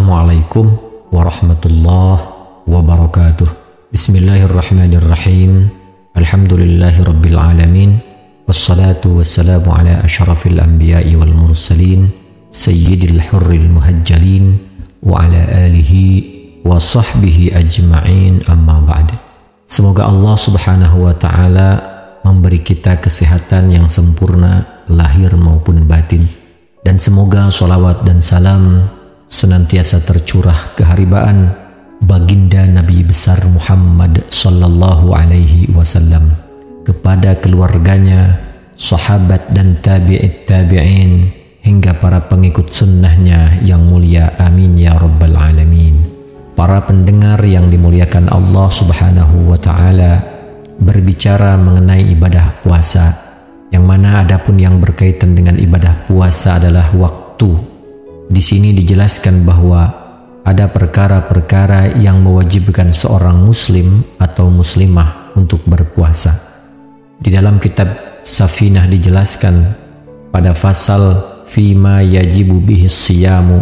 Assalamualaikum warahmatullahi wabarakatuh. Bismillahirrahmanirrahim. Alhamdulillahirabbil alamin. Wassalatu wassalamu ala asyrafil anbiya'i wal mursalin sayyidil hurril muhajjalin wa ala alihi wa sahbihi ajma'in, amma ba'd. Semoga Allah subhanahu wa ta'ala memberi kita kesehatan yang sempurna lahir maupun batin, dan semoga sholawat dan salam senantiasa tercurah keharibaan baginda Nabi besar Muhammad sallallahu alaihi wasallam kepada keluarganya, sahabat dan tabi'in hingga para pengikut sunnahnya yang mulia, amin ya rabbal alamin. Para pendengar yang dimuliakan Allah subhanahu wa ta'ala, berbicara mengenai ibadah puasa, yang mana adapun yang berkaitan dengan ibadah puasa adalah waktu. Di sini dijelaskan bahwa ada perkara-perkara yang mewajibkan seorang muslim atau muslimah untuk berpuasa. Di dalam kitab Safinah dijelaskan pada pasal fima yajibu bihis siyamu,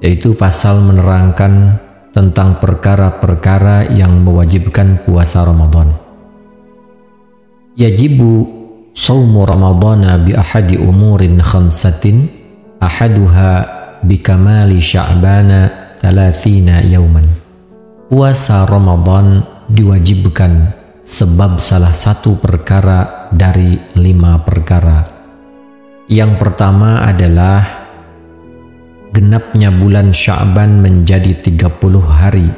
yaitu pasal menerangkan tentang perkara-perkara yang mewajibkan puasa Ramadan. Yajibu shaumu Ramadana bi ahadi umurin khamsatin ahaduha bikamali sya'bana 30 yauman. Puasa Ramadan diwajibkan sebab salah satu perkara dari 5 perkara. Yang pertama adalah genapnya bulan Sya'ban menjadi 30 hari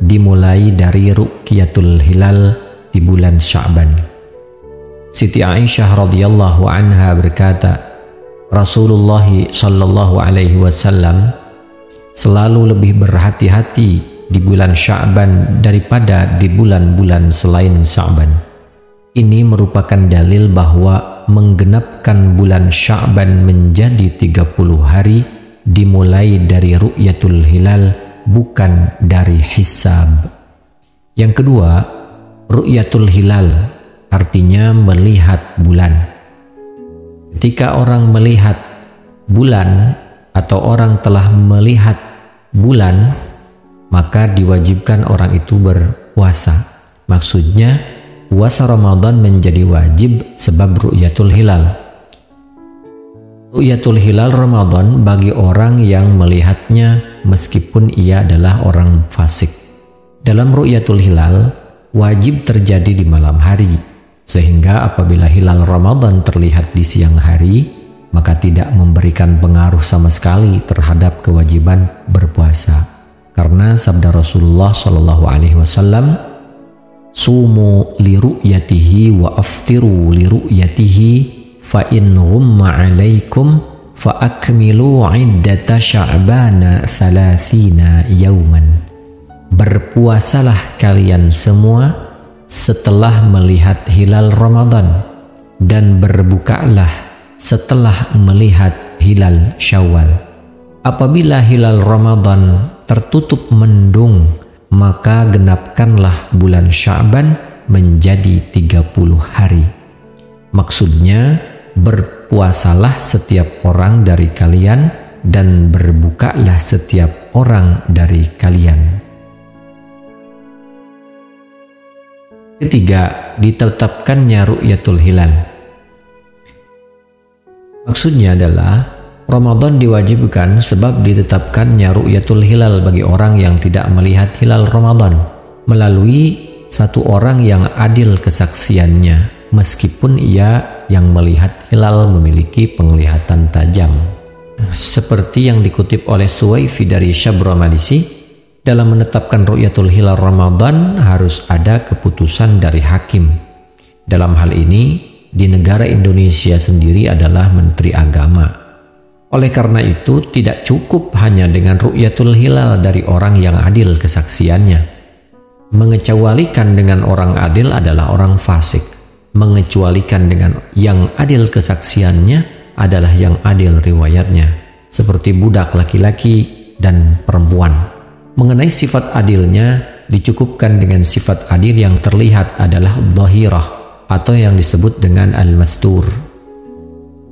dimulai dari ru'yatul hilal di bulan Sya'ban. Siti Aisyah radhiyallahu anha berkata, Rasulullah sallallahu alaihi wasallam selalu lebih berhati-hati di bulan Sya'ban daripada di bulan-bulan selain Sya'ban. Ini merupakan dalil bahwa menggenapkan bulan Sya'ban menjadi 30 hari dimulai dari ru'yatul hilal, bukan dari hisab. Yang kedua, ru'yatul hilal artinya melihat bulan. Ketika orang melihat bulan atau orang telah melihat bulan, maka diwajibkan orang itu berpuasa. Maksudnya puasa Ramadan menjadi wajib sebab ru'yatul hilal. Ru'yatul hilal Ramadan bagi orang yang melihatnya meskipun ia adalah orang fasik. Dalam ru'yatul hilal wajib terjadi di malam hari, sehingga apabila hilal Ramadan terlihat di siang hari, maka tidak memberikan pengaruh sama sekali terhadap kewajiban berpuasa. Karena sabda Rasulullah sallallahu alaihi wasallam, "Sumu li ru'yatihi wa aftiru li ru'yatihi, fa in ghumma 'alaikum fa akmilu 'iddata sya'bana 30 yauman." Berpuasalah kalian semua setelah melihat hilal Ramadan, dan berbukalah setelah melihat hilal Syawal. Apabila hilal Ramadan tertutup mendung, maka genapkanlah bulan Sya'ban menjadi 30 hari. Maksudnya, berpuasalah setiap orang dari kalian dan berbukalah setiap orang dari kalian. Ketiga, ditetapkannya ru'yatul hilal. Maksudnya adalah Ramadan diwajibkan sebab ditetapkannya ru'yatul hilal bagi orang yang tidak melihat hilal Ramadan melalui satu orang yang adil kesaksiannya, meskipun ia yang melihat hilal memiliki penglihatan tajam. Seperti yang dikutip oleh Suwaifi dari Syabromalisi, dalam menetapkan ru'yatul hilal Ramadan harus ada keputusan dari hakim. Dalam hal ini, di negara Indonesia sendiri adalah Menteri Agama. Oleh karena itu, tidak cukup hanya dengan ru'yatul hilal dari orang yang adil kesaksiannya. Mengecualikan dengan orang adil adalah orang fasik. Mengecualikan dengan yang adil kesaksiannya adalah yang adil riwayatnya, seperti budak laki-laki dan perempuan. Mengenai sifat adilnya, dicukupkan dengan sifat adil yang terlihat adalah dhahirah atau yang disebut dengan al-mastur.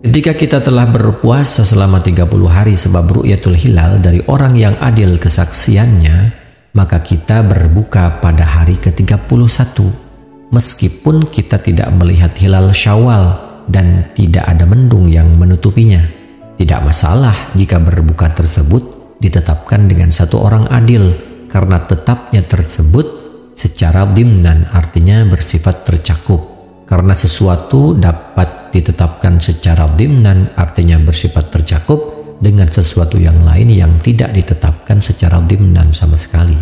Ketika kita telah berpuasa selama 30 hari sebab ru'yatul hilal dari orang yang adil kesaksiannya, maka kita berbuka pada hari ke-31. Meskipun kita tidak melihat hilal Syawal dan tidak ada mendung yang menutupinya. Tidak masalah jika berbuka tersebut ditetapkan dengan satu orang adil, karena tetapnya tersebut secara dhimnan, artinya bersifat tercakup. Karena sesuatu dapat ditetapkan secara dhimnan, artinya bersifat tercakup, dengan sesuatu yang lain yang tidak ditetapkan secara dhimnan sama sekali.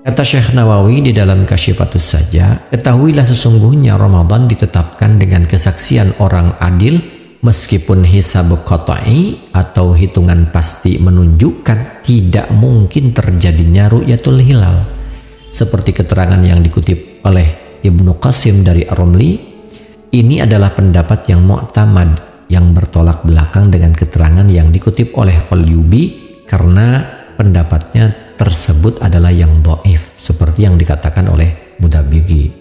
Kata Syekh Nawawi di dalam Kasyifatus Saja, ketahuilah sesungguhnya Ramadan ditetapkan dengan kesaksian orang adil, meskipun hisab qat'i atau hitungan pasti menunjukkan tidak mungkin terjadinya ru'yatul hilal. Seperti keterangan yang dikutip oleh Ibnu Qasim dari Ar-Rumli, ini adalah pendapat yang mu'tamad, yang bertolak belakang dengan keterangan yang dikutip oleh Qalyubi, karena pendapatnya tersebut adalah yang dhaif, seperti yang dikatakan oleh Mudabighi.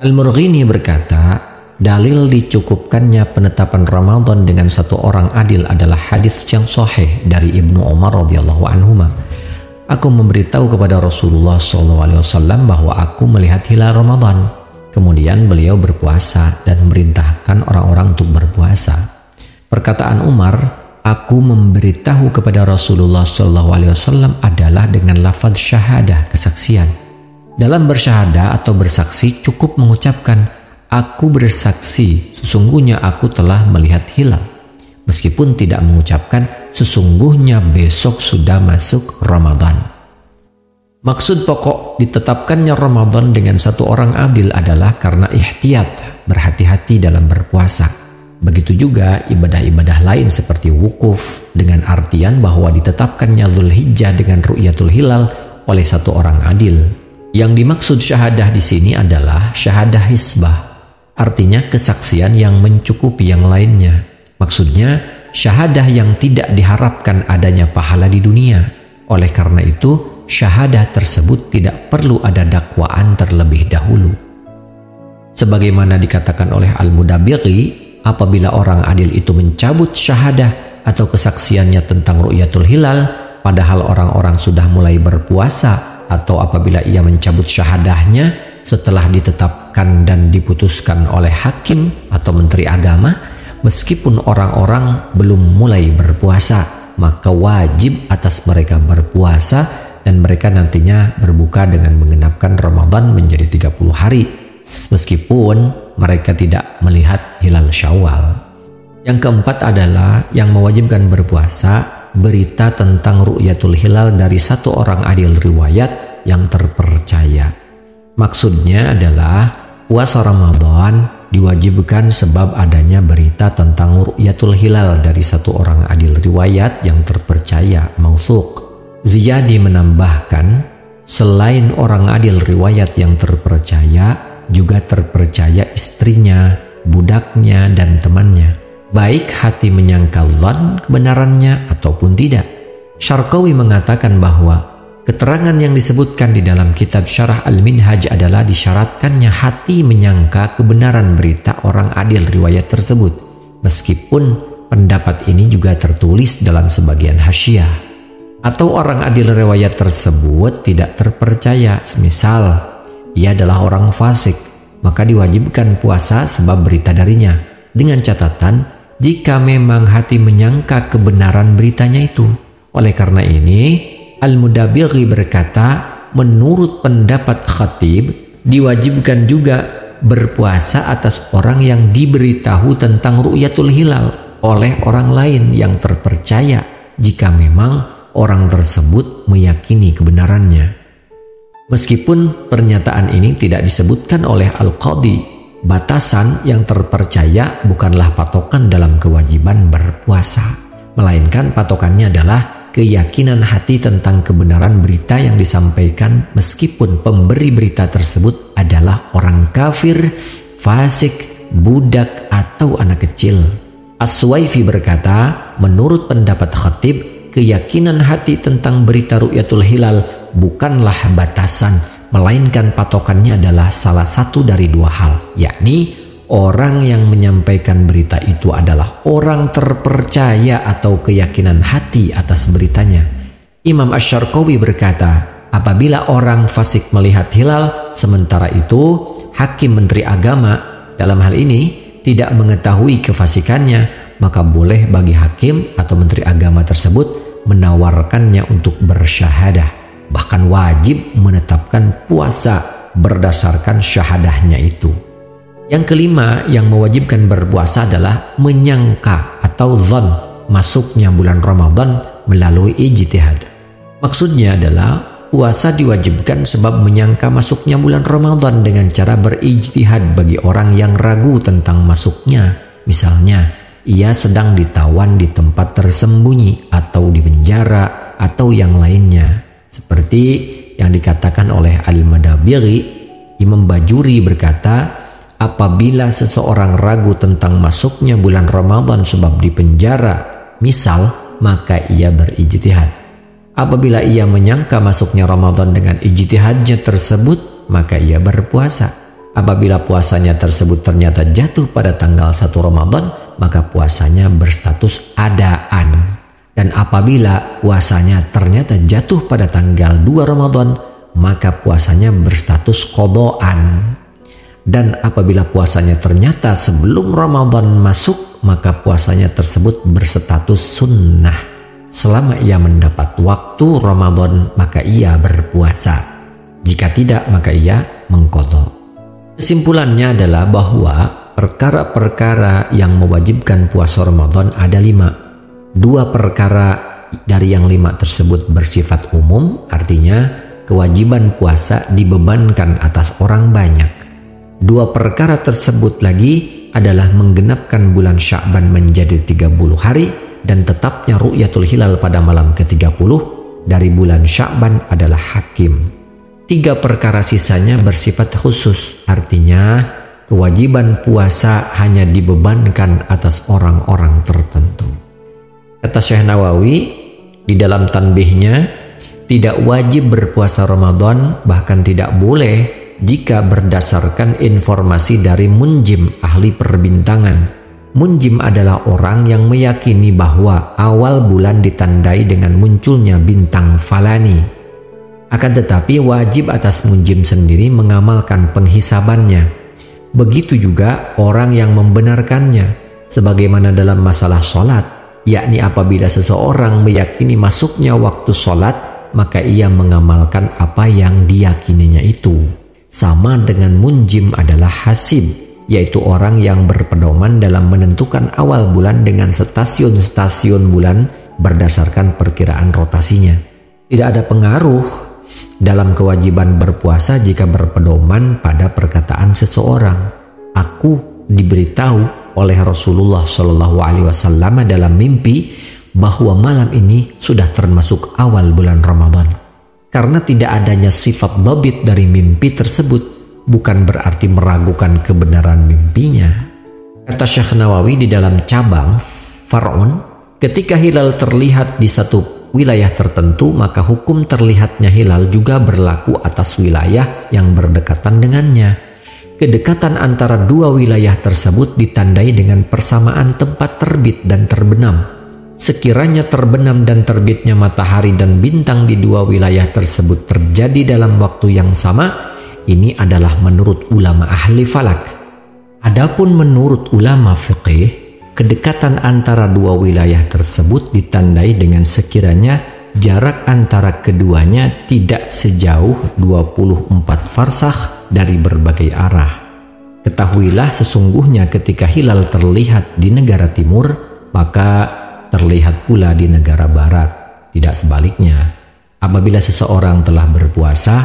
Al-Murghini berkata, dalil dicukupkannya penetapan Ramadan dengan satu orang adil adalah hadis yang sahih dari Ibnu Umar radhiyallahu anhuma. Aku memberitahu kepada Rasulullah SAW bahwa aku melihat hilal Ramadan. Kemudian beliau berpuasa dan memerintahkan orang-orang untuk berpuasa. Perkataan Umar, aku memberitahu kepada Rasulullah SAW adalah dengan lafaz syahadah, kesaksian. Dalam bersyahadah atau bersaksi cukup mengucapkan, aku bersaksi sesungguhnya aku telah melihat hilal. Meskipun tidak mengucapkan sesungguhnya besok sudah masuk Ramadan. Maksud pokok ditetapkannya Ramadan dengan satu orang adil adalah karena ihtiyat, berhati-hati dalam berpuasa. Begitu juga ibadah-ibadah lain seperti wukuf, dengan artian bahwa ditetapkannya Dzulhijjah dengan ru'yatul hilal oleh satu orang adil. Yang dimaksud syahadah di sini adalah syahadah hisbah, artinya kesaksian yang mencukupi yang lainnya. Maksudnya, syahadah yang tidak diharapkan adanya pahala di dunia. Oleh karena itu, syahadah tersebut tidak perlu ada dakwaan terlebih dahulu. Sebagaimana dikatakan oleh Al-Mudabighi, apabila orang adil itu mencabut syahadah atau kesaksiannya tentang ru'yatul hilal, padahal orang-orang sudah mulai berpuasa, atau apabila ia mencabut syahadahnya setelah ditetapkan dan diputuskan oleh hakim atau menteri agama, meskipun orang-orang belum mulai berpuasa, maka wajib atas mereka berpuasa dan mereka nantinya berbuka dengan menggenapkan Ramadan menjadi 30 hari, meskipun mereka tidak melihat hilal Syawal. Yang keempat adalah yang mewajibkan berpuasa, berita tentang ru'yatul hilal dari satu orang adil riwayat yang terpercaya. Maksudnya adalah puasa Ramadan diwajibkan sebab adanya berita tentang ru'yatul hilal dari satu orang adil riwayat yang terpercaya, mauthuq. Ziyadi menambahkan, selain orang adil riwayat yang terpercaya, juga terpercaya istrinya, budaknya, dan temannya, baik hati menyangka dzan kebenarannya ataupun tidak. Syarqawi mengatakan bahwa keterangan yang disebutkan di dalam kitab Syarah Al-Minhaj adalah disyaratkannya hati menyangka kebenaran berita orang adil riwayat tersebut, meskipun pendapat ini juga tertulis dalam sebagian hasyiah. Atau orang adil riwayat tersebut tidak terpercaya, semisal ia adalah orang fasik, maka diwajibkan puasa sebab berita darinya, dengan catatan jika memang hati menyangka kebenaran beritanya itu. Oleh karena ini, Al-Mudabighi berkata, menurut pendapat khatib, diwajibkan juga berpuasa atas orang yang diberitahu tentang ru'yatul hilal oleh orang lain yang terpercaya, jika memang orang tersebut meyakini kebenarannya. Meskipun pernyataan ini tidak disebutkan oleh Al-Qadhi, batasan yang terpercaya bukanlah patokan dalam kewajiban berpuasa, melainkan patokannya adalah keyakinan hati tentang kebenaran berita yang disampaikan, meskipun pemberi berita tersebut adalah orang kafir, fasik, budak, atau anak kecil. As-Suwaifi berkata, menurut pendapat khatib, keyakinan hati tentang berita ru'yatul hilal bukanlah batasan, melainkan patokannya adalah salah satu dari dua hal, yakni orang yang menyampaikan berita itu adalah orang terpercaya atau keyakinan hati atas beritanya. Imam Asy-Syarqawi berkata, apabila orang fasik melihat hilal, sementara itu hakim menteri agama dalam hal ini tidak mengetahui kefasikannya, maka boleh bagi hakim atau menteri agama tersebut menawarkannya untuk bersyahadah. Bahkan wajib menetapkan puasa berdasarkan syahadahnya itu. Yang kelima yang mewajibkan berpuasa adalah menyangka atau dzan masuknya bulan Ramadan melalui ijtihad. Maksudnya adalah puasa diwajibkan sebab menyangka masuknya bulan Ramadan dengan cara berijtihad bagi orang yang ragu tentang masuknya. Misalnya, ia sedang ditawan di tempat tersembunyi atau di penjara atau yang lainnya. Seperti yang dikatakan oleh Al-Madabiri, Imam Bajuri berkata, apabila seseorang ragu tentang masuknya bulan Ramadan sebab di penjara, misal, maka ia berijtihad. Apabila ia menyangka masuknya Ramadan dengan ijtihadnya tersebut, maka ia berpuasa. Apabila puasanya tersebut ternyata jatuh pada tanggal 1 Ramadan, maka puasanya berstatus adaan. Dan apabila puasanya ternyata jatuh pada tanggal 2 Ramadan, maka puasanya berstatus qadaan. Dan apabila puasanya ternyata sebelum Ramadan masuk, maka puasanya tersebut berstatus sunnah. Selama ia mendapat waktu Ramadan, maka ia berpuasa. Jika tidak, maka ia mengqadha. Kesimpulannya adalah bahwa perkara-perkara yang mewajibkan puasa Ramadan ada 5. 2 perkara dari yang 5 tersebut bersifat umum, artinya kewajiban puasa dibebankan atas orang banyak. 2 perkara tersebut lagi adalah menggenapkan bulan Sya'ban menjadi 30 hari dan tetapnya ru'yatul hilal pada malam ke-30 dari bulan Sya'ban adalah hakim. 3 perkara sisanya bersifat khusus, artinya kewajiban puasa hanya dibebankan atas orang-orang tertentu. Kata Syekh Nawawi di dalam tanbihnya, tidak wajib berpuasa Ramadan, bahkan tidak boleh jika berdasarkan informasi dari munjim ahli perbintangan. Munjim adalah orang yang meyakini bahwa awal bulan ditandai dengan munculnya bintang falani. Akan tetapi wajib atas munjim sendiri mengamalkan penghisabannya. Begitu juga orang yang membenarkannya, sebagaimana dalam masalah sholat, yakni apabila seseorang meyakini masuknya waktu sholat, maka ia mengamalkan apa yang diyakininya itu. Sama dengan munjim adalah hasib, yaitu orang yang berpedoman dalam menentukan awal bulan dengan stasiun-stasiun bulan berdasarkan perkiraan rotasinya. Tidak ada pengaruh dalam kewajiban berpuasa jika berpedoman pada perkataan seseorang. Aku diberitahu oleh Rasulullah SAW dalam mimpi bahwa malam ini sudah termasuk awal bulan Ramadan. Karena tidak adanya sifat dhabit dari mimpi tersebut, bukan berarti meragukan kebenaran mimpinya. Kata Syekh Nawawi di dalam cabang Far'un, ketika hilal terlihat di satu wilayah tertentu, maka hukum terlihatnya hilal juga berlaku atas wilayah yang berdekatan dengannya. Kedekatan antara 2 wilayah tersebut ditandai dengan persamaan tempat terbit dan terbenam. Sekiranya terbenam dan terbitnya matahari dan bintang di 2 wilayah tersebut terjadi dalam waktu yang sama, ini adalah menurut ulama ahli falak. Adapun menurut ulama fiqih, kedekatan antara 2 wilayah tersebut ditandai dengan sekiranya jarak antara keduanya tidak sejauh 24 farsakh dari berbagai arah. Ketahuilah sesungguhnya ketika hilal terlihat di negara timur, maka terlihat pula di negara barat. Tidak sebaliknya. Apabila seseorang telah berpuasa,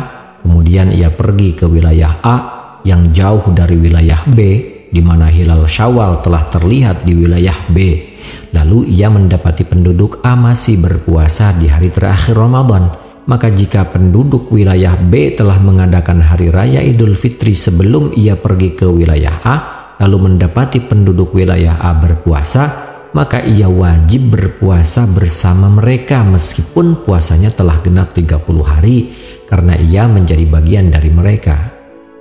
kemudian ia pergi ke wilayah A yang jauh dari wilayah B, di mana hilal Syawal telah terlihat di wilayah B. Lalu ia mendapati penduduk A masih berpuasa di hari terakhir Ramadan. Maka jika penduduk wilayah B telah mengadakan hari raya Idul Fitri sebelum ia pergi ke wilayah A, lalu mendapati penduduk wilayah A berpuasa, maka ia wajib berpuasa bersama mereka meskipun puasanya telah genap 30 hari, karena ia menjadi bagian dari mereka.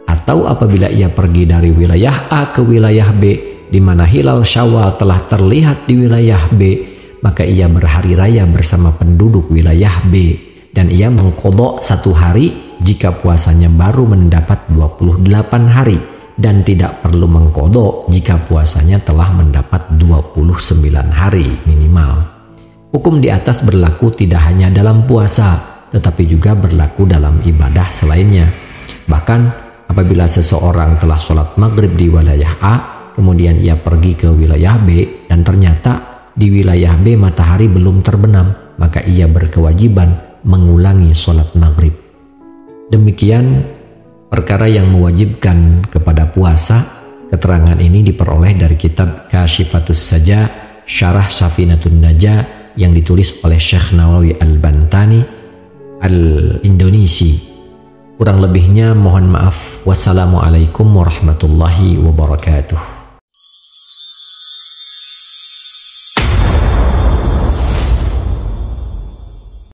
Atau apabila ia pergi dari wilayah A ke wilayah B, di mana hilal Syawal telah terlihat di wilayah B, maka ia berhari raya bersama penduduk wilayah B, dan ia mengqadha 1 hari jika puasanya baru mendapat 28 hari, dan tidak perlu mengqadha jika puasanya telah mendapat 29 hari minimal. Hukum di atas berlaku tidak hanya dalam puasa, tetapi juga berlaku dalam ibadah selainnya. Bahkan apabila seseorang telah sholat maghrib di wilayah A, kemudian ia pergi ke wilayah B, dan ternyata di wilayah B matahari belum terbenam, maka ia berkewajiban mengulangi sholat maghrib. Demikian perkara yang mewajibkan kepada puasa. Keterangan ini diperoleh dari kitab Kashifatus Saja, Syarah Safinatun Najah, yang ditulis oleh Syekh Nawawi Al-Bantani Al-Indonesi. Kurang lebihnya mohon maaf. Wassalamualaikum warahmatullahi wabarakatuh.